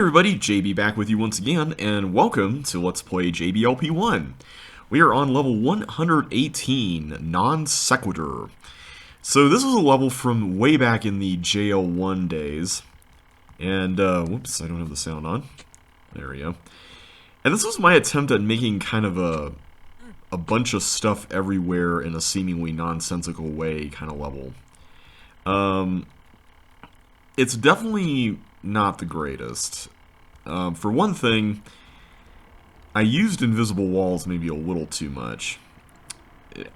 Everybody, JB back with you once again, and welcome to Let's Play JBLP1. We are on level 118, Non Sequitur. So this was a level from way back in the JL1 days, and, whoops, I don't have the sound on. There we go. And this was my attempt at making kind of a bunch of stuff everywhere in a seemingly nonsensical way kind of level. It's definitely not the greatest. For one thing, I used invisible walls maybe a little too much.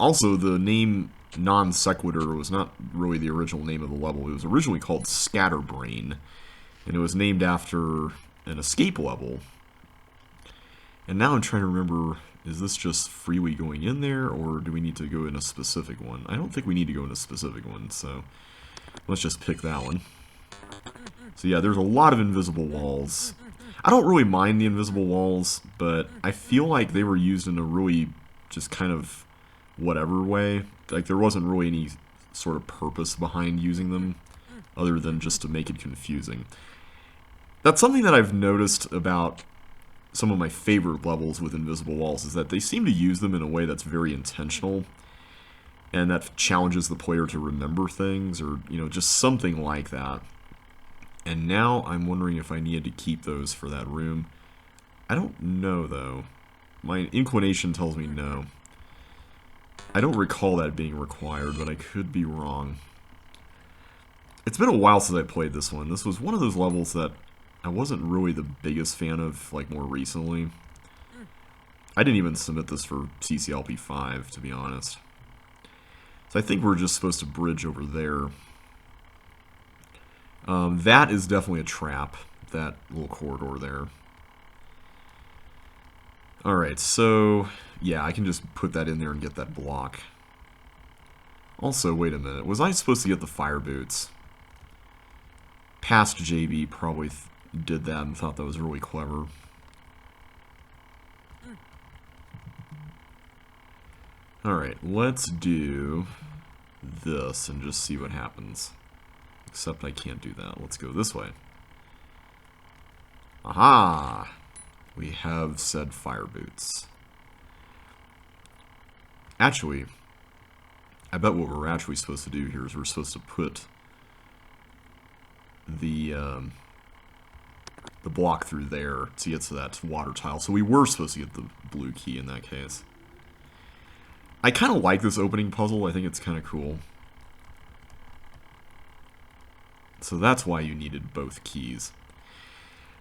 Also, the name Non Sequitur was not really the original name of the level. It was originally called Scatterbrain, and it was named after an escape level. And now I'm trying to remember, is this just freely going in there, or do we need to go in a specific one? I don't think we need to go in a specific one, so let's just pick that one. So yeah, there's a lot of invisible walls. I don't really mind the invisible walls, but I feel like they were used in a really just kind of whatever way. Like there wasn't really any sort of purpose behind using them, other than just to make it confusing. That's something that I've noticed about some of my favorite levels with invisible walls, is that they seem to use them in a way that's very intentional, and that challenges the player to remember things, or, you know, just something like that. And now I'm wondering if I needed to keep those for that room. I don't know, though. My inclination tells me no. I don't recall that being required, but I could be wrong. It's been a while since I played this one. This was one of those levels that I wasn't really the biggest fan of, like, more recently. I didn't even submit this for JBLP1, to be honest. So I think we're just supposed to bridge over there. That is definitely a trap, that little corridor there. Alright, so, yeah, I can just put that in there and get that block. Also, wait a minute, was I supposed to get the fire boots? Past JB probably did that and thought that was really clever. Alright, let's do this and just see what happens. Except I can't do that. Let's go this way. Aha! We have said fire boots. Actually, I bet what we're actually supposed to do here is we're supposed to put the block through there to get to that water tile. So we were supposed to get the blue key in that case. I kind of like this opening puzzle. I think it's kind of cool. So that's why you needed both keys.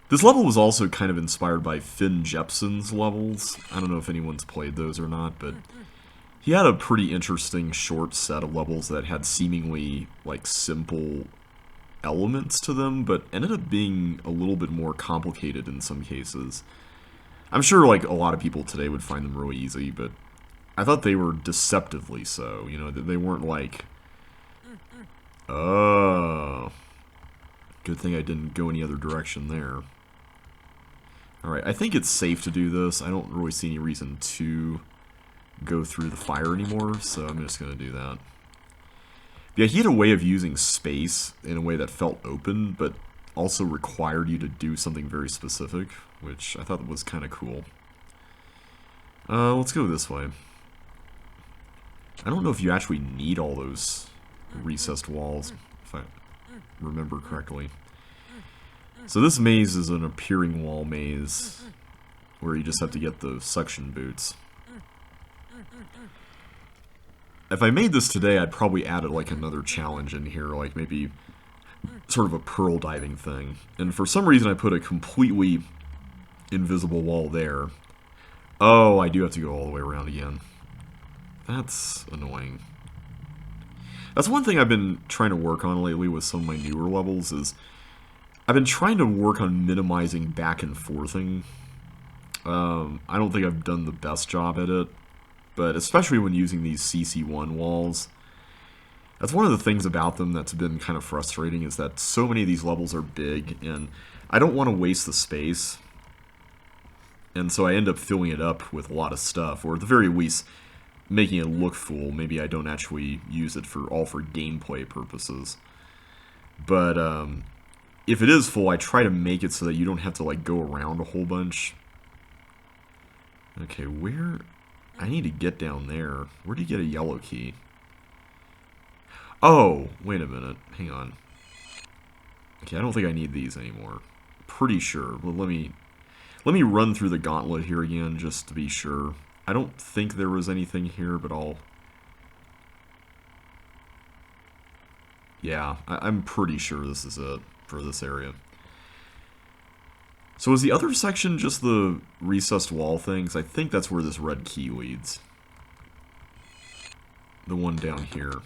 This level was also kind of inspired by Finn Jepsen's levels. I don't know if anyone's played those or not, but he had a pretty interesting short set of levels that had seemingly, like, simple elements to them, but ended up being a little bit more complicated in some cases. I'm sure, like, a lot of people today would find them really easy, but I thought they were deceptively so. You know, that they weren't like, oh, good thing I didn't go any other direction there. Alright, I think it's safe to do this. I don't really see any reason to go through the fire anymore, so I'm just going to do that. Yeah, he had a way of using space in a way that felt open, but also required you to do something very specific, which I thought was kind of cool. Let's go this way. I don't know if you actually need all those recessed walls, if I remember correctly. So this maze is an appearing wall maze, where you just have to get the suction boots. If I made this today, I'd probably add like another challenge in here, like maybe sort of a pearl diving thing. And for some reason I put a completely invisible wall there. Oh, I do have to go all the way around again. That's annoying. That's one thing I've been trying to work on lately with some of my newer levels, is I've been trying to work on minimizing back and forthing. I don't think I've done the best job at it, but especially when using these CC1 walls, that's one of the things about them that's been kind of frustrating, is that so many of these levels are big, and I don't want to waste the space, and so I end up filling it up with a lot of stuff, or at the very least, making it look full. Maybe I don't actually use it for gameplay purposes. But, if it is full, I try to make it so that you don't have to, like, go around a whole bunch. Okay, where... I need to get down there. Where do you get a yellow key? Oh, wait a minute. Hang on. Okay, I don't think I need these anymore. Pretty sure. But let me run through the gauntlet here again, just to be sure. I don't think there was anything here, but I'll... Yeah, I'm pretty sure this is it for this area. So is the other section just the recessed wall things? I think that's where this red key leads. The one down here.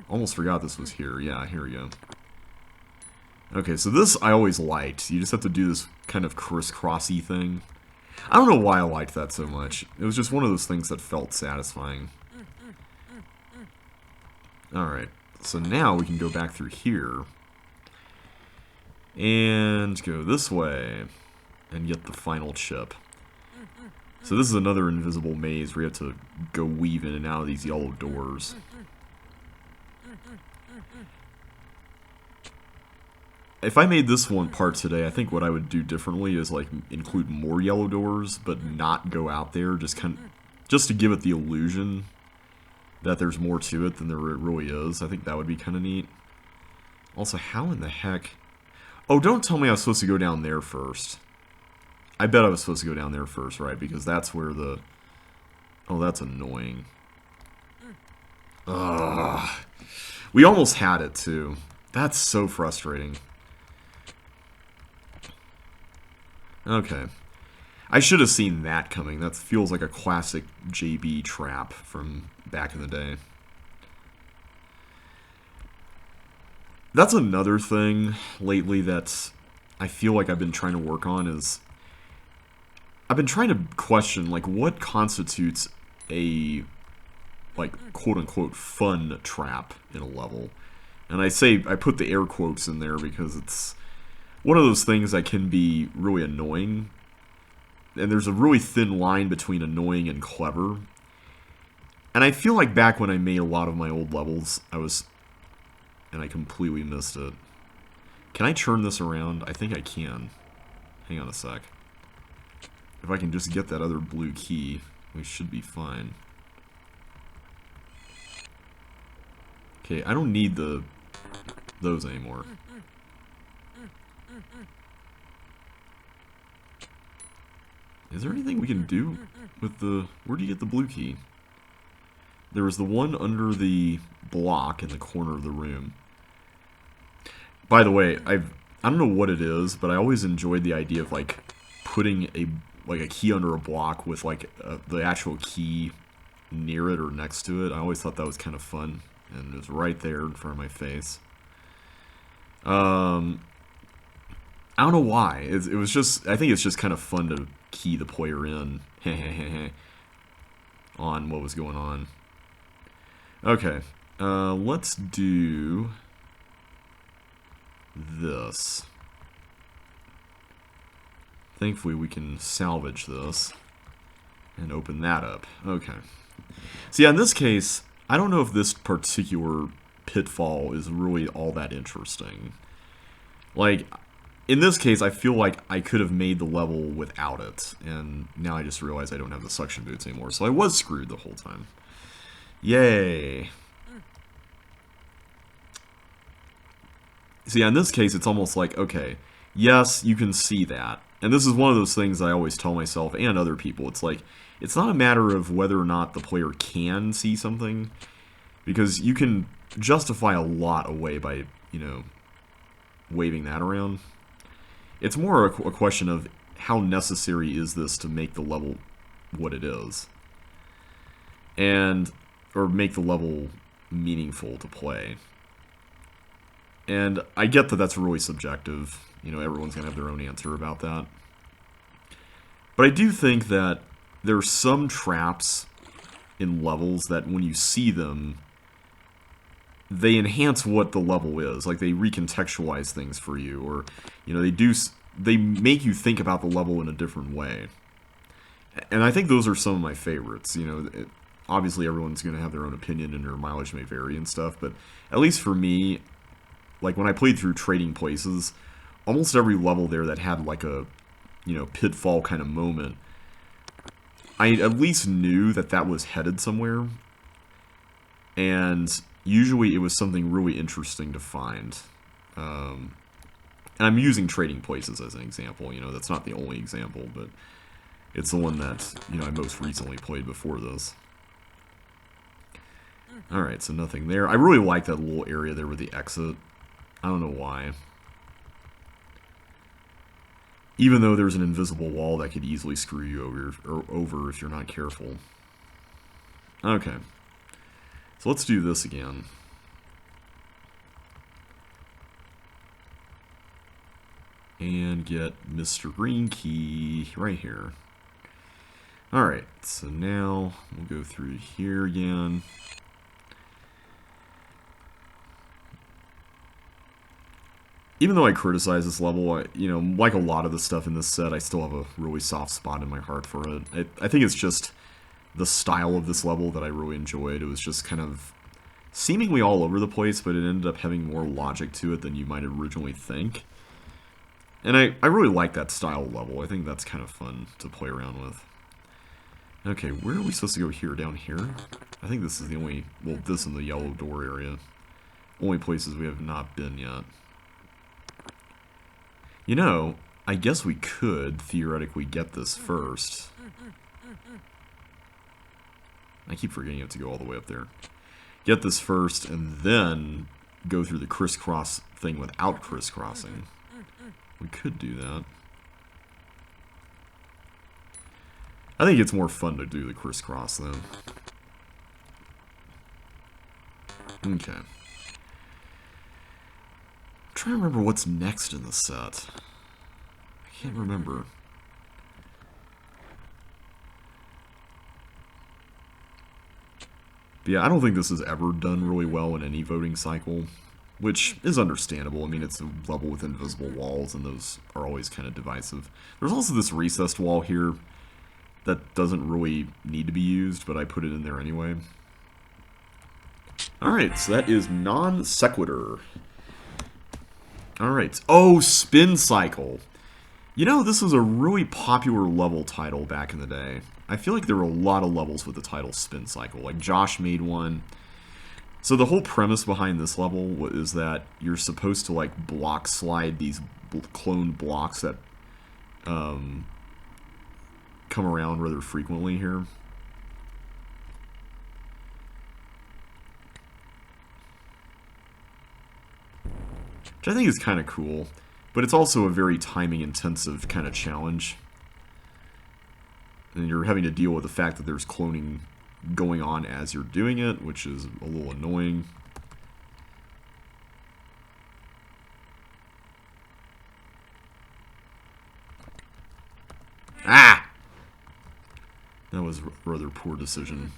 Almost forgot this was here. Yeah, here we go. Okay, so this I always liked. You just have to do this kind of crisscrossy thing. I don't know why I liked that so much. It was just one of those things that felt satisfying. Alright, so now we can go back through here. And go this way. And get the final chip. So this is another invisible maze where you have to go weave in and out of these yellow doors. If I made this one part today, I think what I would do differently is like include more yellow doors, but not go out there, just to give it the illusion that there's more to it than there really is. I think that would be kind of neat. Also, how in the heck... Oh, don't tell me I was supposed to go down there first. I bet I was supposed to go down there first, right? Because that's where the... Oh, that's annoying. Ugh. We almost had it, too. That's so frustrating. Okay. I should have seen that coming. That feels like a classic JB trap from back in the day. That's another thing lately that I feel like I've been trying to work on is... I've been trying to question, like, what constitutes a, like, quote-unquote fun trap in a level. And I put the air quotes in there because it's one of those things that can be really annoying. And there's a really thin line between annoying and clever. And I feel like back when I made a lot of my old levels, and I completely missed it. Can I turn this around? I think I can. Hang on a sec. If I can just get that other blue key, we should be fine. Okay, I don't need those anymore. Is there anything we can do with the... Where do you get the blue key? There was the one under the block in the corner of the room. By the way, I don't know what it is, but I always enjoyed the idea of, like, putting a key under a block with, like, the actual key near it or next to it. I always thought that was kind of fun. And it was right there in front of my face. I don't know why. It was just... I think it's just kind of fun to key the player in. On what was going on. Okay. Let's do... this. Thankfully we can salvage this. And open that up. Okay. So yeah, in this case... I don't know if this particular pitfall is really all that interesting. Like, in this case, I feel like I could have made the level without it, and now I just realized I don't have the suction boots anymore, so I was screwed the whole time. Yay. So yeah, in this case, it's almost like, okay, yes, you can see that. And this is one of those things I always tell myself and other people. It's like, it's not a matter of whether or not the player can see something, because you can justify a lot away by, you know, waving that around. It's more a question of how necessary is this to make the level what it is. Or make the level meaningful to play. And I get that that's really subjective. You know, everyone's going to have their own answer about that. But I do think that there are some traps in levels that when you see them, they enhance what the level is. Like, they recontextualize things for you. Or, you know, they make you think about the level in a different way. And I think those are some of my favorites. You know, obviously everyone's going to have their own opinion and their mileage may vary and stuff. But at least for me... like when I played through Trading Places, almost every level there that had like a, you know, pitfall kind of moment, I at least knew that that was headed somewhere, and usually it was something really interesting to find. And I'm using Trading Places as an example, you know, that's not the only example, but it's the one that, you know, I most recently played before this. Alright, so nothing there. I really like that little area there with the exit. I don't know why. Even though there's an invisible wall that could easily screw you over if you're not careful. Okay. So let's do this again. And get Mr. Green Key right here. Alright, so now we'll go through here again. Even though I criticize this level, you know, like a lot of the stuff in this set, I still have a really soft spot in my heart for it. I think it's just the style of this level that I really enjoyed. It was just kind of seemingly all over the place, but it ended up having more logic to it than you might originally think. And I really like that style level. I think that's kind of fun to play around with. Okay, where are we supposed to go here? Down here? I think this is the only, well, this and the yellow door area. Only places we have not been yet. You know, I guess we could theoretically get this first. I keep forgetting you have to go all the way up there. Get this first, and then go through the crisscross thing without crisscrossing. We could do that. I think it's more fun to do the crisscross, though. Okay. I'm trying to remember what's next in the set. I can't remember. But yeah, I don't think this is ever done really well in any voting cycle, which is understandable. I mean, it's a level with invisible walls, and those are always kind of divisive. There's also this recessed wall here that doesn't really need to be used, but I put it in there anyway. Alright, so that is Non Sequitur. Alright. Oh, Spin Cycle. You know, this was a really popular level title back in the day. I feel like there were a lot of levels with the title Spin Cycle. Like, Josh made one. So the whole premise behind this level is that you're supposed to, like, block slide these cloned blocks that come around rather frequently here. Which I think is kind of cool, but it's also a very timing-intensive kind of challenge. And you're having to deal with the fact that there's cloning going on as you're doing it, which is a little annoying. Ah! That was a rather poor decision.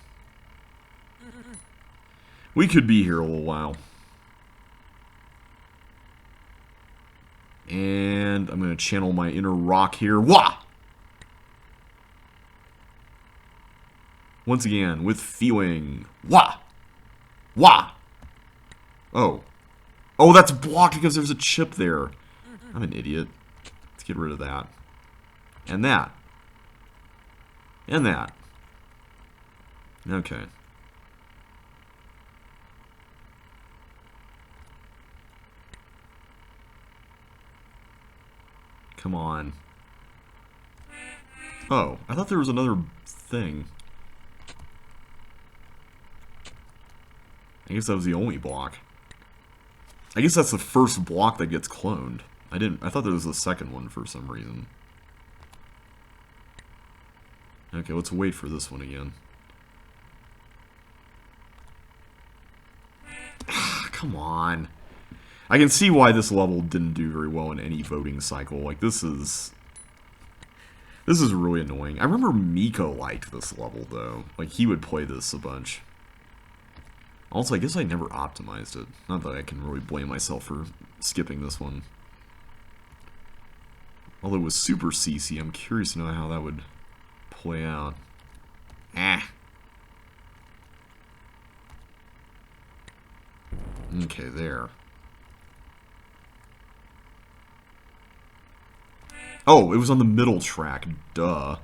We could be here a little while. And I'm going to channel my inner rock here. Wah! Once again, with feeling. Wah! Wah! Oh. Oh, that's blocked because there's a chip there. I'm an idiot. Let's get rid of that. And that. And that. Okay. Come on. Oh, I thought there was another thing. I guess that was the only block. I guess that's the first block that gets cloned. I thought there was the second one for some reason. Okay, let's wait for this one again. Come on. I can see why this level didn't do very well in any voting cycle. Like, this is really annoying. I remember Miko liked this level, though. Like, he would play this a bunch. Also, I guess I never optimized it. Not that I can really blame myself for skipping this one. Although it was super CC, I'm curious to know how that would play out. Ah. Okay, there. Oh, it was on the middle track. Duh.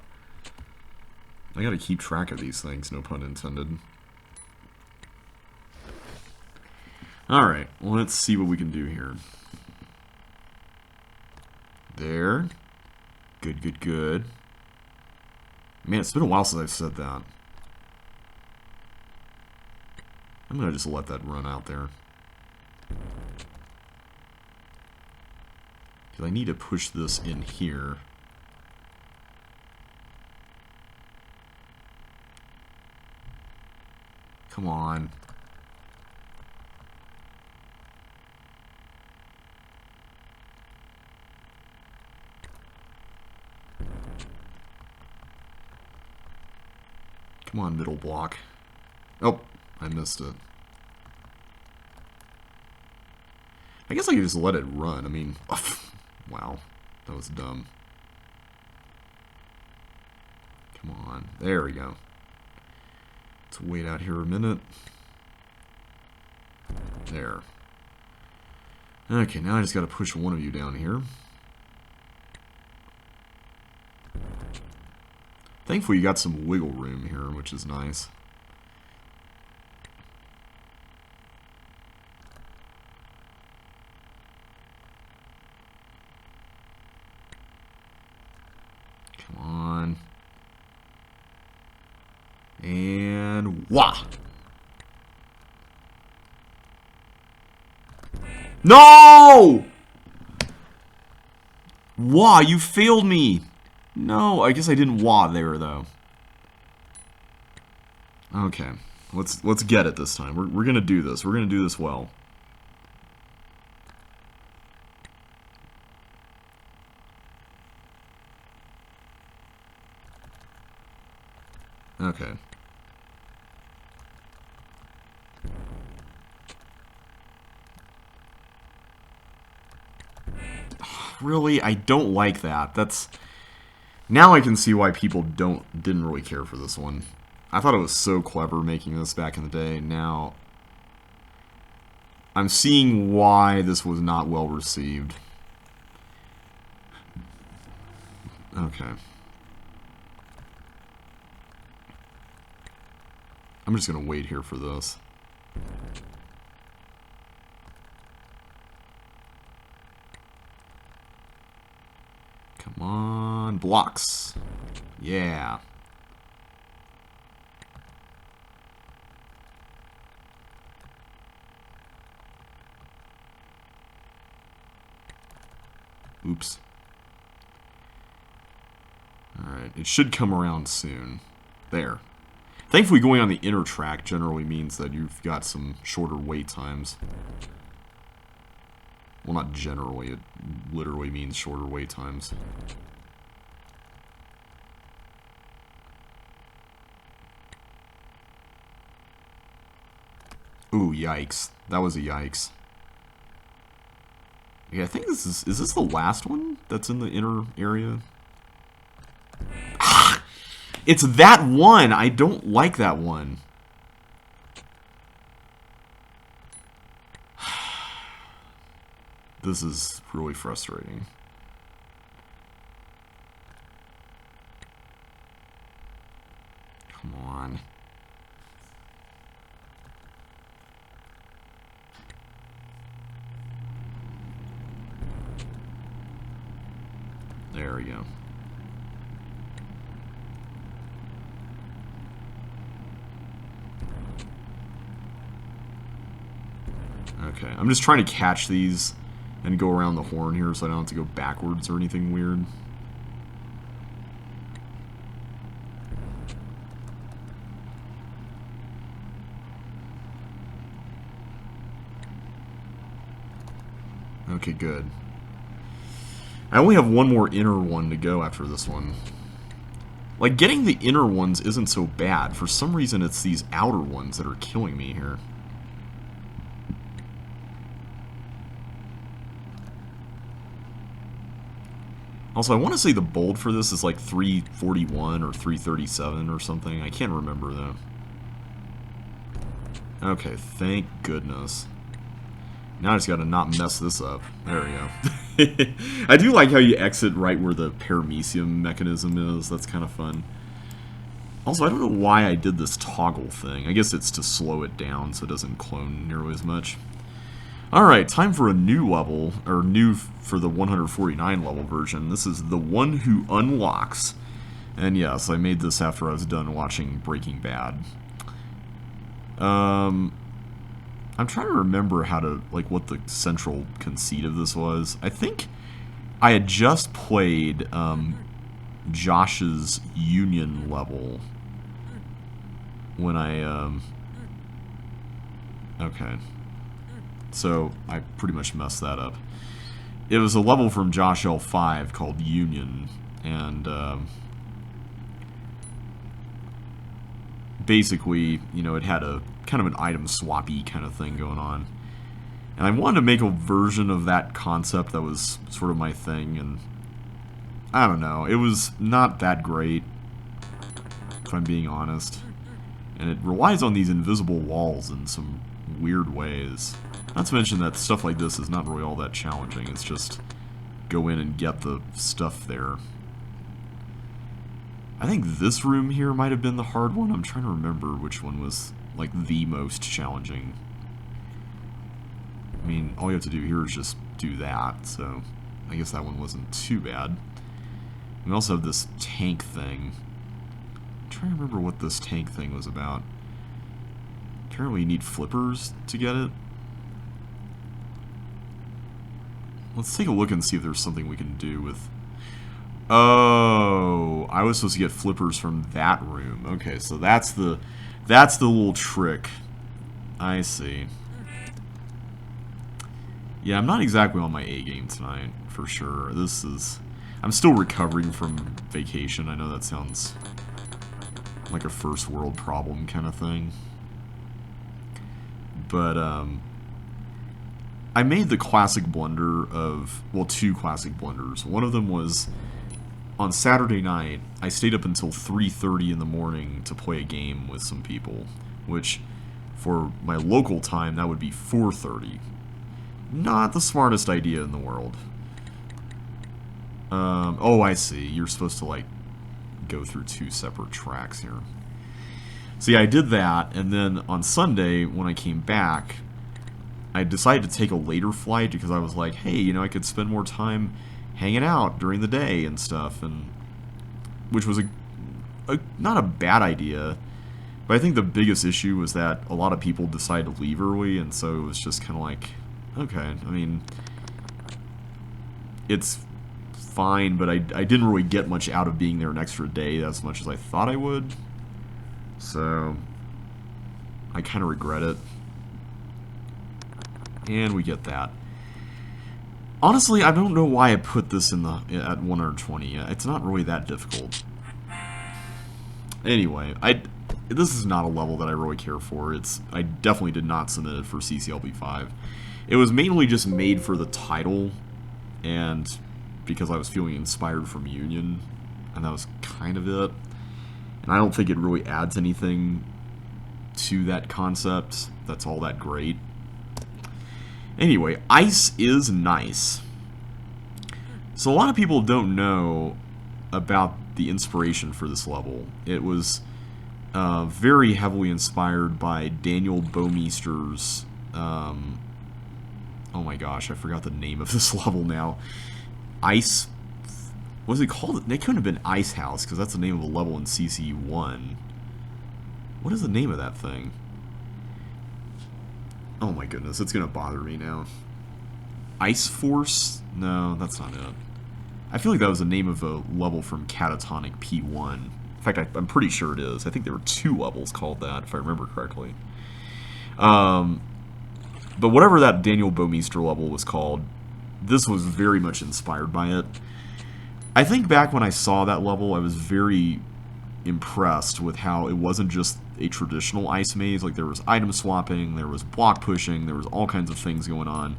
I gotta keep track of these things, no pun intended. Alright, let's see what we can do here. There. Good, good, good. Man, it's been a while since I've said that. I'm gonna just let that run out there. Because I need to push this in here. Come on. Come on, middle block. Oh, I missed it. I guess I could just let it run. I mean, wow, that was dumb. Come on, there we go. Let's wait out here a minute. There. Okay, now I just gotta push one of you down here. Thankfully you got some wiggle room here, which is nice. Come on. And wah! No! Wah, you failed me! No, I guess I didn't wah there though. Okay, let's get it this time. We're gonna do this. We're gonna do this well. Okay. Really? I don't like that. That's... Now I can see why people didn't really care for this one. I thought it was so clever making this back in the day. Now, I'm seeing why this was not well received. Okay. I'm just gonna wait here for this. Come on, blocks. Yeah. Oops. Alright, it should come around soon. There. Thankfully, going on the inner track generally means that you've got some shorter wait times. Well, not generally, it literally means shorter wait times. Ooh, yikes. That was a yikes. Yeah, I think this is this the last one that's in the inner area? Ah! It's that one! I don't like that one. This is really frustrating. Come on. There we go. Okay, I'm just trying to catch these and go around the horn here so I don't have to go backwards or anything weird. Okay, good. I only have one more inner one to go after this one. Like, getting the inner ones isn't so bad. For some reason, it's these outer ones that are killing me here. Also, I want to say the bold for this is like 341 or 337 or something. I can't remember, though. Okay, thank goodness. Now I just gotta not mess this up. There we go. I do like how you exit right where the paramecium mechanism is. That's kind of fun. Also, I don't know why I did this toggle thing. I guess it's to slow it down so it doesn't clone nearly as much. Alright, time for a new level, or new for the 149 level version. This is The One Who Unlocks. And yes, I made this after I was done watching Breaking Bad. I'm trying to remember how to, like, what the central conceit of this was. I think I had just played Josh's Union level when I, okay. So, I pretty much messed that up. It was a level from Josh L5 called Union, and, basically, you know, it had a kind of an item swappy kind of thing going on. And I wanted to make a version of that concept that was sort of my thing, and I don't know, it was not that great, if I'm being honest. And it relies on these invisible walls in some weird ways. Not to mention that stuff like this is not really all that challenging, it's just go in and get the stuff there. I think this room here might have been the hard one. I'm trying to remember which one was, like, the most challenging. I mean, all you have to do here is just do that, so I guess that one wasn't too bad. We also have this tank thing. I'm trying to remember what this tank thing was about. Apparently you need flippers to get it. Let's take a look and see if there's something we can do with... Oh, I was supposed to get flippers from that room. Okay, so that's the little trick. I see. Yeah, I'm not exactly on my A game tonight, for sure. This is... I'm still recovering from vacation. I know that sounds like a first world problem kind of thing. But, I made the classic blunder of... Well, two classic blunders. One of them was... On Saturday night, I stayed up until 3:30 in the morning to play a game with some people, which, for my local time, that would be 4:30. Not the smartest idea in the world. Oh, I see. You're supposed to, like, go through two separate tracks here. So yeah, I did that, and then on Sunday, when I came back, I decided to take a later flight because I was like, hey, you know, I could spend more time hanging out during the day and stuff, and which was not a bad idea, but I think the biggest issue was that a lot of people decided to leave early, and so it was just kind of like, okay, I mean, it's fine, but I didn't really get much out of being there an extra day as much as I thought I would, so I kind of regret it, and we get that. Honestly, I don't know why I put this in at 120. It's not really that difficult. Anyway, this is not a level that I really care for. I definitely did not submit it for CCLB5. It was mainly just made for the title, and because I was feeling inspired from Union, and that was kind of it. And I don't think it really adds anything to that concept that's all that great. Anyway, ice is nice. So a lot of people don't know about the inspiration for this level. It was very heavily inspired by Daniel Bouwmeester's, oh my gosh, I forgot the name of this level now. Ice, what was it called? It couldn't have been Ice House, because that's the name of a level in CC1. What is the name of that thing? Oh my goodness, it's gonna bother me now. Ice Force? No, that's not it. I feel like that was the name of a level from Catatonic P1. In fact, I'm pretty sure it is. I think there were 2 levels called that, if I remember correctly. But whatever that Daniel Bouwmeester level was called, this was very much inspired by it. I think back when I saw that level, I was very impressed with how it wasn't just a traditional ice maze. Like, there was item swapping, there was block pushing, there was all kinds of things going on.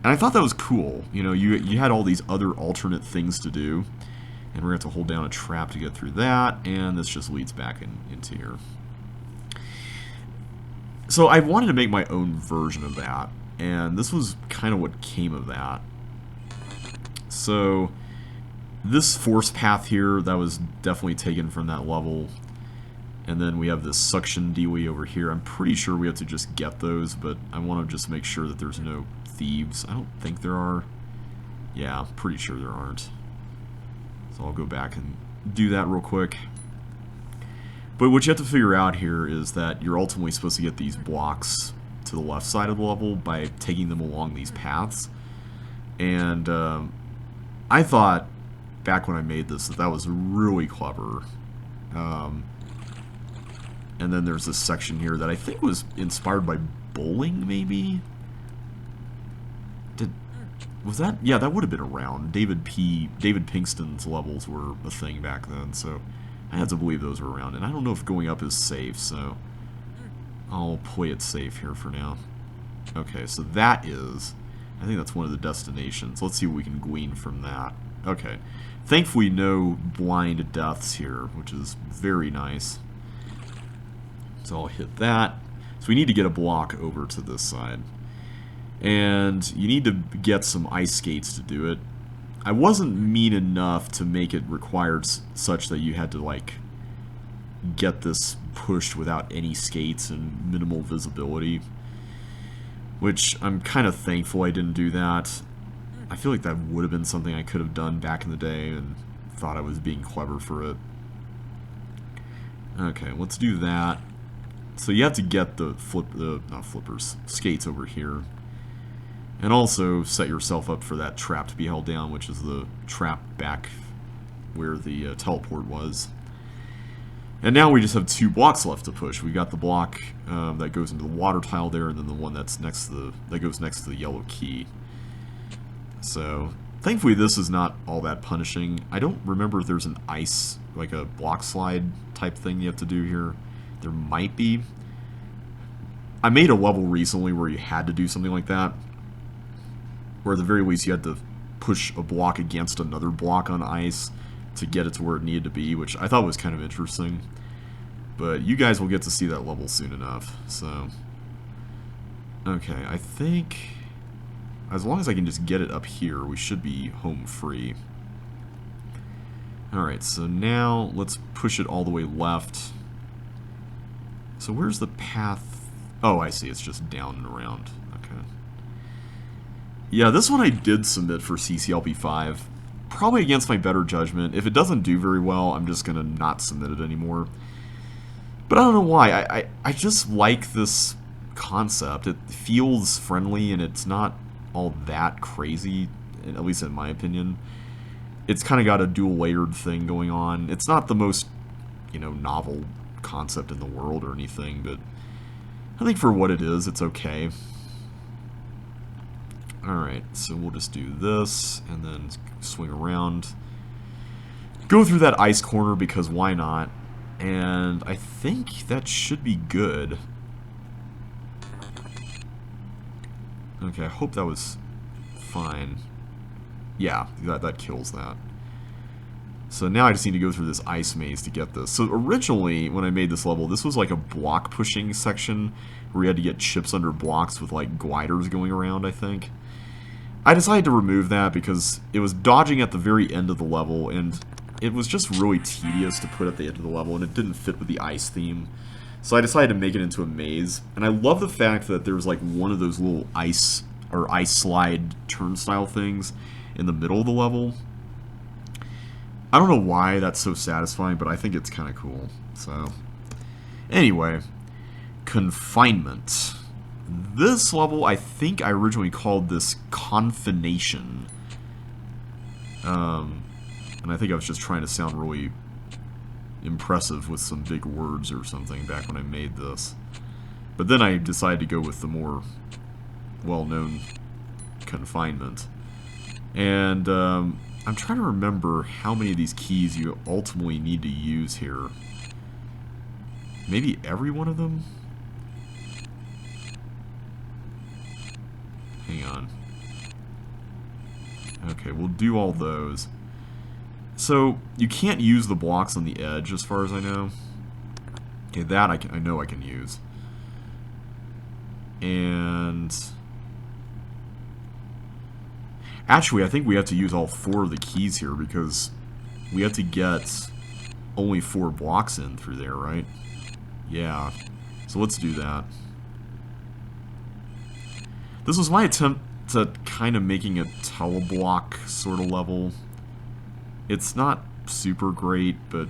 And I thought that was cool. You know, you had all these other alternate things to do. And we're going to have to hold down a trap to get through that, and this just leads back into here. So I wanted to make my own version of that, and this was kind of what came of that. So this force path here, that was definitely taken from that level. And then we have this suction dealie over here. I'm pretty sure we have to just get those, but I want to just make sure that there's no thieves. I don't think there are. Yeah, I'm pretty sure there aren't. So I'll go back and do that real quick. But what you have to figure out here is that you're ultimately supposed to get these blocks to the left side of the level by taking them along these paths. And I thought, back when I made this, that was really clever. And then there's this section here that I think was inspired by bowling, maybe? Was that? Yeah, that would have been around. David Pinkston's levels were a thing back then, so I had to believe those were around. And I don't know if going up is safe, so I'll play it safe here for now. Okay, so that is... I think that's one of the destinations. Let's see what we can glean from that. Okay. Thankfully, no blind deaths here, which is very nice. So I'll hit that. So we need to get a block over to this side. And you need to get some ice skates to do it. I wasn't mean enough to make it required such that you had to, like, get this pushed without any skates and minimal visibility. Which I'm kind of thankful I didn't do that. I feel like that would have been something I could have done back in the day and thought I was being clever for it. Okay, let's do that. So you have to get the skates over here. And also set yourself up for that trap to be held down, which is the trap back where the teleport was. And now we just have 2 blocks left to push. We got the block that goes into the water tile there, and then the one that's next to that goes next to the yellow key. So thankfully this is not all that punishing. I don't remember if there's an ice, like a block slide type thing you have to do here. There might be. I made a level recently where you had to do something like that, or at the very least you had to push a block against another block on ice to get it to where it needed to be, which I thought was kind of interesting. But you guys will get to see that level soon enough, so... Okay, I think... as long as I can just get it up here, we should be home free. Alright, so now let's push it all the way left. So where's the path? Oh, I see, it's just down and around. Okay. Yeah, this one I did submit for JBLP1. Probably against my better judgment. If it doesn't do very well, I'm just going to not submit it anymore. But I don't know why. I just like this concept. It feels friendly, and it's not all that crazy, at least in my opinion. It's kind of got a dual-layered thing going on. It's not the most, you know, novel concept in the world or anything, but I think for what it is, it's okay. Alright, so we'll just do this, and then swing around. Go through that ice corner, because why not? And I think that should be good. Okay, I hope that was fine. Yeah, that kills that. So now I just need to go through this ice maze to get this. So originally, when I made this level, this was like a block pushing section where you had to get chips under blocks with like gliders going around, I think. I decided to remove that because it was dodging at the very end of the level, and it was just really tedious to put at the end of the level, and it didn't fit with the ice theme. So I decided to make it into a maze, and I love the fact that there's like one of those little ice slide turnstile things in the middle of the level. I don't know why that's so satisfying, but I think it's kind of cool. So, anyway, confinement. This level, I think I originally called this confination. And I think I was just trying to sound really impressive with some big words or something back when I made this. But then I decided to go with the more well-known confinement. And I'm trying to remember how many of these keys you ultimately need to use here. Maybe every one of them? Hang on. Okay, we'll do all those. So, you can't use the blocks on the edge, as far as I know. Okay, that I know I can use. And Actually, I think we have to use all 4 of the keys here because we have to get only 4 blocks in through there, right? Yeah. So let's do that. This was my attempt to kind of making a teleblock sort of level. It's not super great, but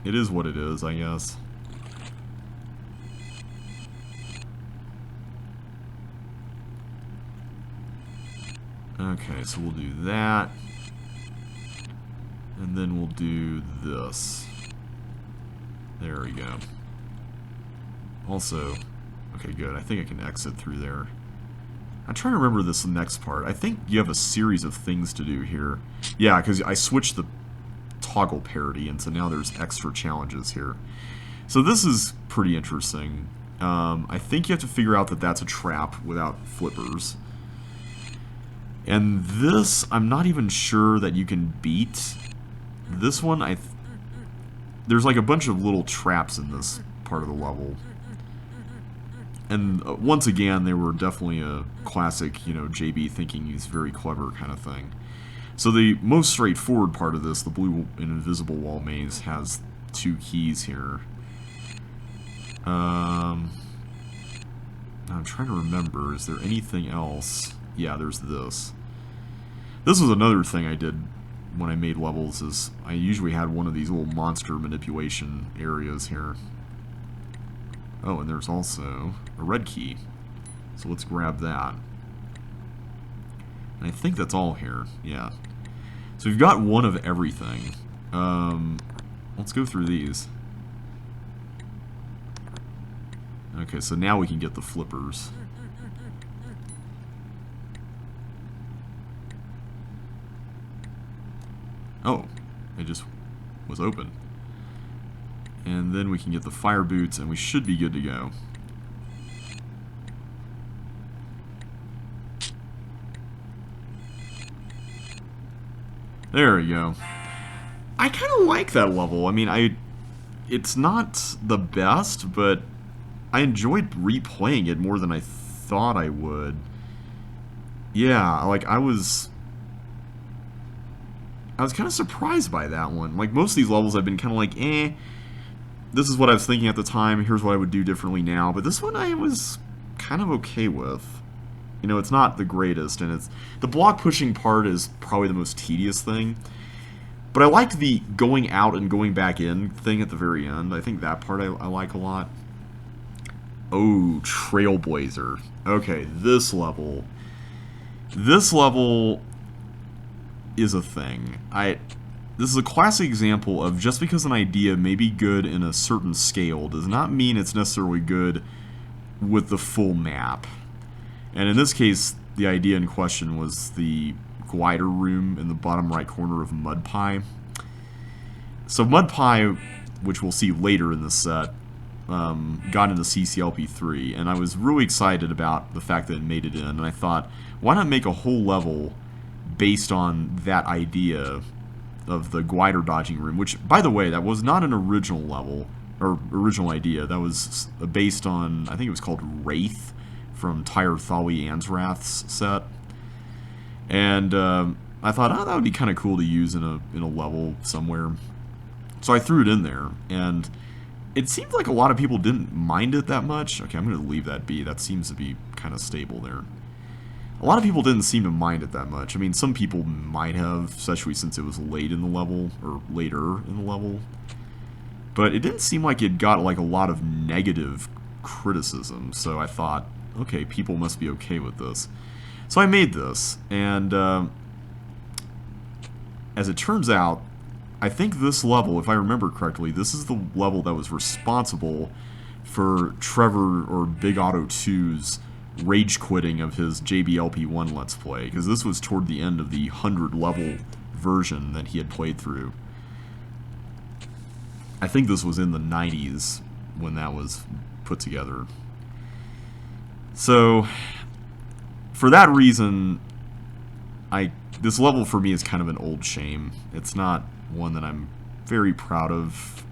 it is what it is, I guess. Okay, so we'll do that. And then we'll do this. There we go. Also, okay, good. I think I can exit through there. I'm trying to remember this next part. I think you have a series of things to do here. Yeah, because I switched the toggle parity, and so now there's extra challenges here. So this is pretty interesting. I think you have to figure out that that's a trap without flippers. And this, I'm not even sure that you can beat. This one, there's like a bunch of little traps in this part of the level. And once again, they were definitely a classic, you know, JB thinking he's very clever kind of thing. So the most straightforward part of this, the blue and invisible wall maze, has 2 keys here. I'm trying to remember, is there anything else? Yeah, there's this. This was another thing I did when I made levels, is I usually had one of these little monster manipulation areas here. Oh, and there's also a red key. So let's grab that. And I think that's all here. Yeah. So we've got one of everything. Let's go through these. Okay, so now we can get the flippers. Oh, it just was open. And then we can get the fire boots, and we should be good to go. There we go. I kind of like that level. I mean, it's not the best, but I enjoyed replaying it more than I thought I would. Yeah, like I was kind of surprised by that one. Like most of these levels I've been kind of like, eh, this is what I was thinking at the time, here's what I would do differently now. But this one I was kind of okay with. You know, it's not the greatest, and the block pushing part is probably the most tedious thing. But I liked the going out and going back in thing at the very end. I think that part I like a lot. Oh, Trailblazer. Okay, this level. This level is a thing. This is a classic example of just because an idea may be good in a certain scale does not mean it's necessarily good with the full map. And in this case, the idea in question was the glider room in the bottom right corner of Mud Pie. So Mud Pie, which we'll see later in the set, got into JBLP1, and I was really excited about the fact that it made it in, and I thought, why not make a whole level based on that idea of the glider dodging room, which, by the way, that was not an original level, or original idea. That was based on, I think it was called Wraith, from Tyre Thali Ansrath's set. And I thought, oh, that would be kind of cool to use in a level somewhere. So I threw it in there, and it seemed like a lot of people didn't mind it that much. Okay, I'm going to leave that be. That seems to be kind of stable there. A lot of people didn't seem to mind it that much. I mean, some people might have, especially since it was late in the level, or later in the level. But it didn't seem like it got like a lot of negative criticism, so I thought, okay, people must be okay with this. So I made this, and as it turns out, I think this level, if I remember correctly, this is the level that was responsible for Trevor or Big Otto 2's rage quitting of his JBLP1 Let's Play, because this was toward the end of the 100 level version that he had played through. I think this was in the 90s when that was put together. So, for that reason, this level for me is kind of an old shame. It's not one that I'm very proud of,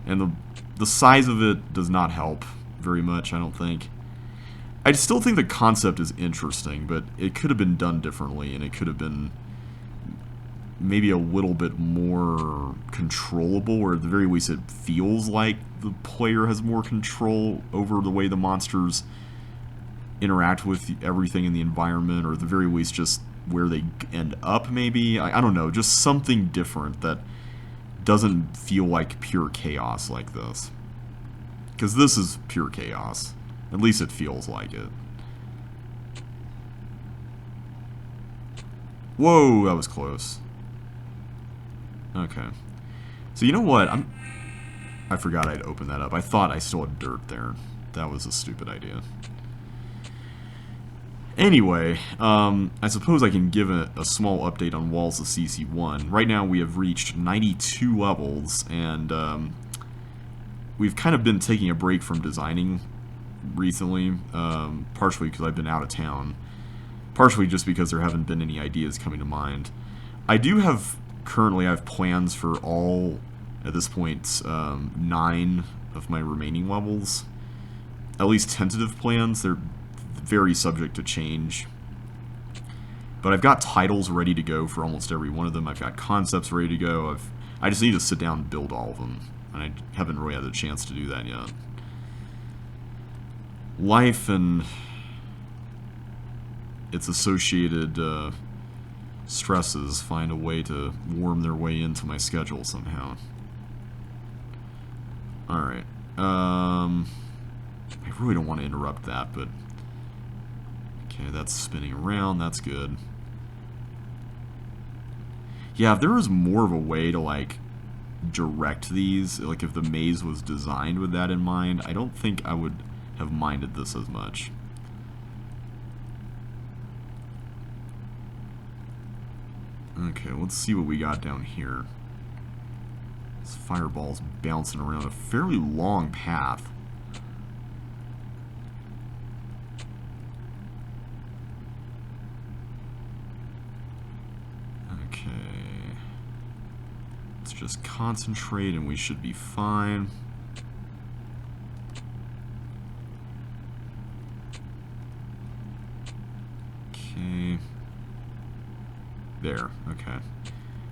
and the size of it does not help very much, I don't think. I still think the concept is interesting, but it could have been done differently, and it could have been maybe a little bit more controllable, or at the very least it feels like the player has more control over the way the monsters interact with everything in the environment, or at the very least just where they end up, maybe. I don't know, just something different that doesn't feel like pure chaos like this. Because this is pure chaos. At least it feels like it. Whoa, that was close. Okay. So you know what? I forgot I'd opened that up. I thought I still had dirt there. That was a stupid idea. Anyway, I suppose I can give a small update on Walls of CC1. Right now we have reached 92 levels, and we've kind of been taking a break from designing recently, partially because I've been out of town, partially just because there haven't been any ideas coming to mind. I do have, currently I have plans for all, at this point, 9 of my remaining levels. At least tentative plans. They're very subject to change. But I've got titles ready to go for almost every one of them. I've got concepts ready to go. I just need to sit down and build all of them. And I haven't really had the chance to do that yet. Life and its associated stresses find a way to worm their way into my schedule somehow. Alright. I really don't want to interrupt that, but... Okay, that's spinning around. That's good. Yeah, if there was more of a way to, like, direct these, like if the maze was designed with that in mind, I don't think I would have minded this as much. Okay, let's see what we got down here. This fireball's bouncing around a fairly long path. Okay. Let's just concentrate and we should be fine. Okay. There, okay.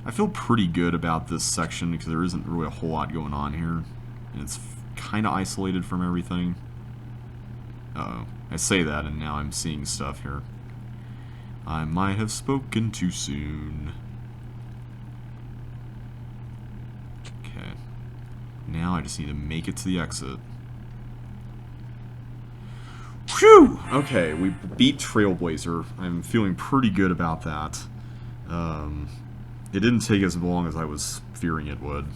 I feel pretty good about this section because there isn't really a whole lot going on here. And it's kind of isolated from everything. Uh-oh. I say that and now I'm seeing stuff here. I might have spoken too soon. Okay. Now I just need to make it to the exit. Whew! Okay, we beat Trailblazer. I'm feeling pretty good about that. It didn't take as long as I was fearing it would.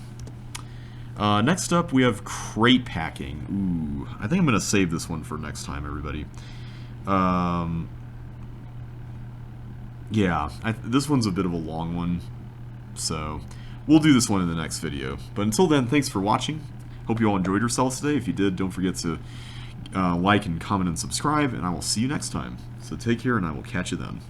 Next up, we have crate packing. Ooh, I think I'm going to save this one for next time, everybody. Yeah, this one's a bit of a long one, so we'll do this one in the next video. But until then, thanks for watching. Hope you all enjoyed yourselves today. If you did, don't forget to like and comment and subscribe, and I will see you next time. So take care, and I will catch you then.